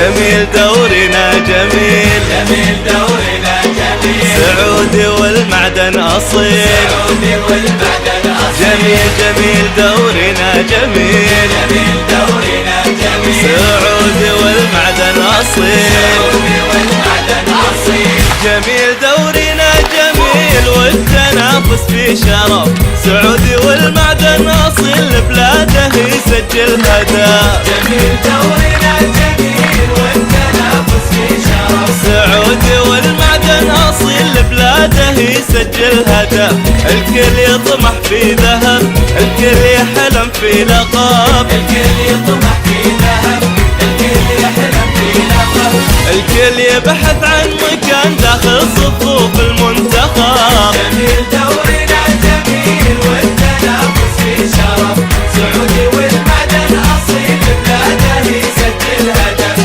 جميل دورنا جميل، جميل دورنا جميل، سعودي والمعدن أصيل، سعودي والمعدن أصيل، جميل جميل دورنا جميل، جميل دورنا جميل، سعودي والمعدن أصيل، سعودي والمعدن أصيل، جميل دورنا جميل والتنافس في شرف، سعودي والمعدن أصيل بلاده يسجل هدف. جميل دورنا جميل والتنافس في شرف، سعودي والمعدن أصيل بلاده يسجل هدف، الكل يطمح في ذهب، الكل يحلم في لقب، الكل يطمح في ذهب، الكل يحلم في لقب، الكل يبحث عن مكان داخل صفوف المنتخب. جميل دورنا جميل والتنافس في شرف، سعودي والمعدن أصيل بلاده يسجل هدف.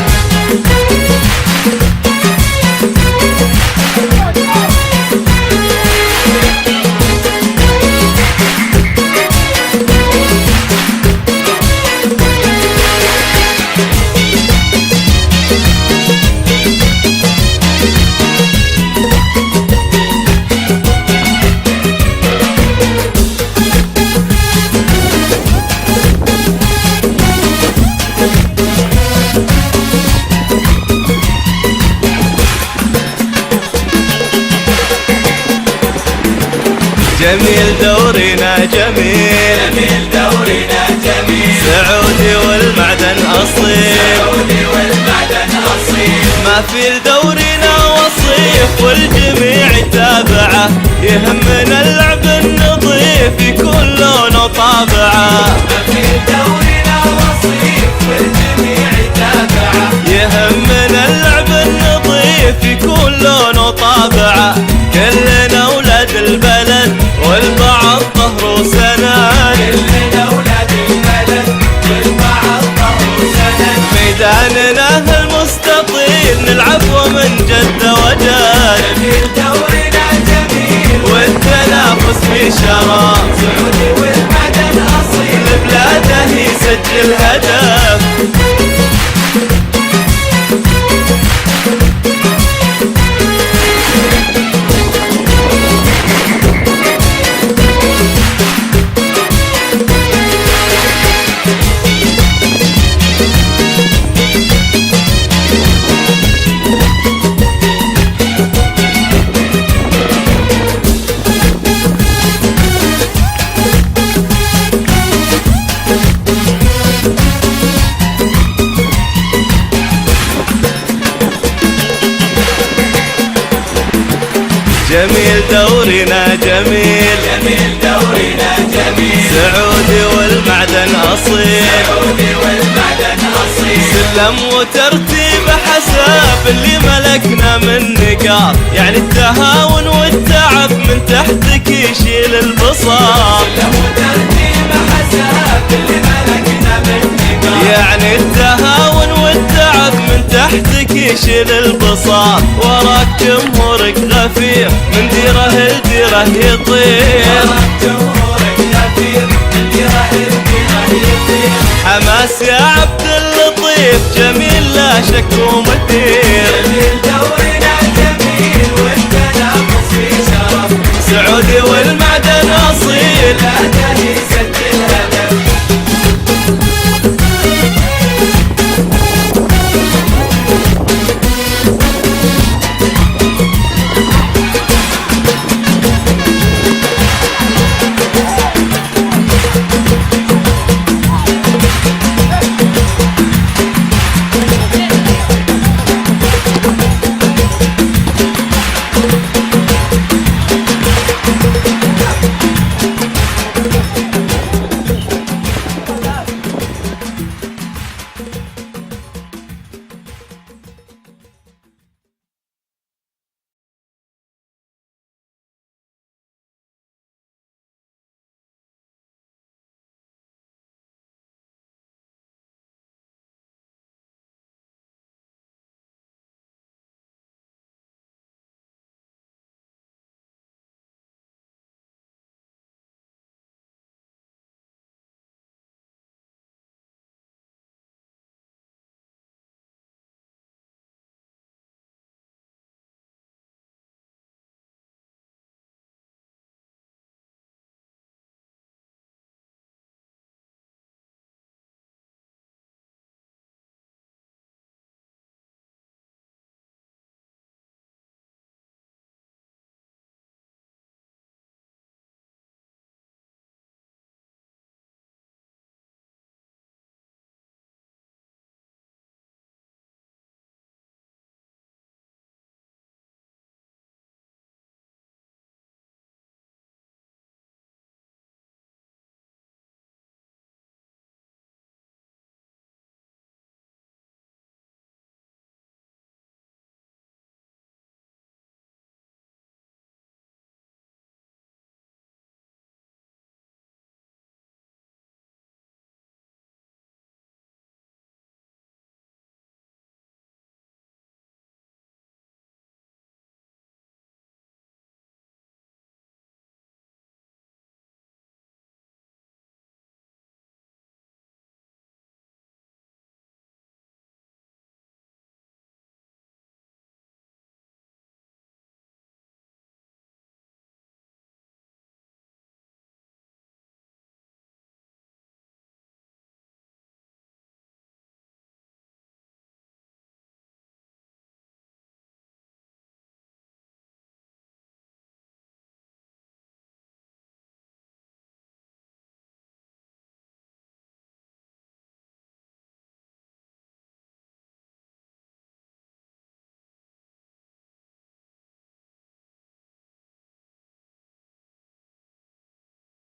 جميل دورنا جميل، جميل دورنا جميل، سعودي والمعدن أصيل، سعودي والمعدن أصيل، ما في لدورنا وصيف والجميع يتابعه، يهمنا اللعب النظيف يكون لونه طابعه، ما في دورنا وصيف والجميع يتابعه، يهمنا اللعب النظيف يكون لونه طابعه، كلنا أولاد البلد والبعض ظهر وسند، كلنا أولاد البلد والبعض ظهر وسند، ميداننا المستطيل نلعب ومن جد وجد، جميل دورنا جميل والتنافس في شرف، سعودي والمعدن أصيل بلاده يسجل هدف. جميل دورنا جميل، جميل دورنا جميل، سعودي والمعدن أصيل، سعودي والمعدن أصيل، سلم وترتيب حساب اللي ملكنا من نقاط، يعني التهاون والتعب من تحتك يشيل البساط، له ترتيب حساب اللي ملكنا من نقاط، يعني التهاون والتعب من تحتك يشيل البساط، وراك جمهورك غفير من ديره لديره يطير.